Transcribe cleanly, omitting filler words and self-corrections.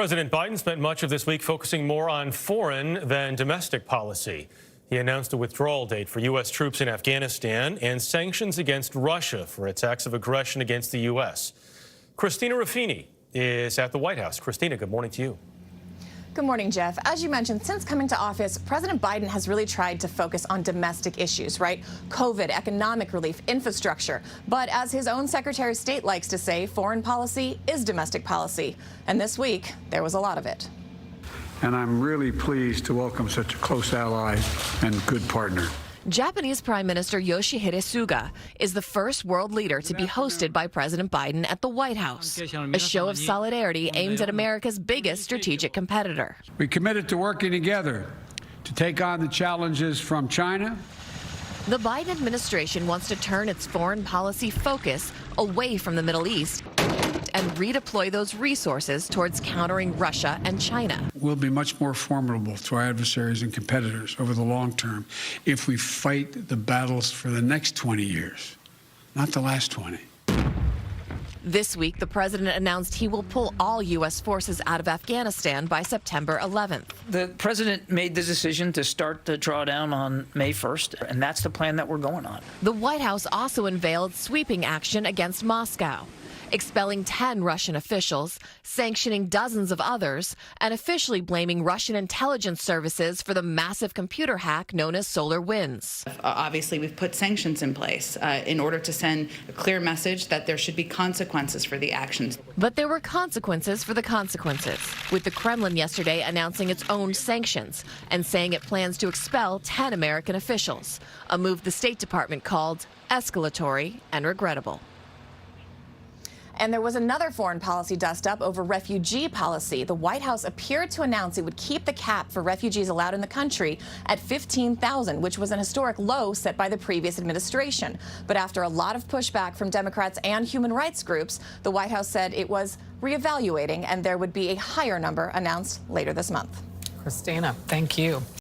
President Biden spent much of this week focusing more on foreign than domestic policy. He announced a withdrawal date for U.S. troops in Afghanistan and sanctions against Russia for its acts of aggression against the U.S. Christina Ruffini is at the White House. Christina, good morning to you. Good morning, Jeff. As you mentioned, since coming to office, President Biden has really tried to focus on domestic issues, right? COVID, economic relief, infrastructure. But as his own Secretary of State likes to say, foreign policy is domestic policy. And this week, there was a lot of it. And I'm really pleased to welcome such a close ally and good partner. Japanese Prime Minister Yoshihide Suga is the first world leader to be hosted by President Biden at the White House, a show of solidarity aimed at America's biggest strategic competitor. We committed to working together to take on the challenges from China. The Biden administration wants to turn its foreign policy focus away from the Middle East and redeploy those resources towards countering Russia and China. We'll be much more formidable to our adversaries and competitors over the long term if we fight the battles for the next 20 years, not the last 20. This week, the president announced he will pull all U.S. forces out of Afghanistan by September 11th. The president made the decision to start the drawdown on May 1st, and that's the plan that we're going on. The White House also unveiled sweeping action against Moscow, expelling 10 Russian officials, sanctioning dozens of others, and officially blaming Russian intelligence services for the massive computer hack known as SolarWinds. Obviously, we've put sanctions in place in order to send a clear message that there should be consequences for the actions. But there were consequences for the consequences, with the Kremlin yesterday announcing its own sanctions and saying it plans to expel 10 American officials, a move the State Department called escalatory and regrettable. And there was another foreign policy dust-up over refugee policy. The White House appeared to announce it would keep the cap for refugees allowed in the country at 15,000, which was an historic low set by the previous administration. But after a lot of pushback from Democrats and human rights groups, the White House said it was reevaluating and there would be a higher number announced later this month. Christina, thank you.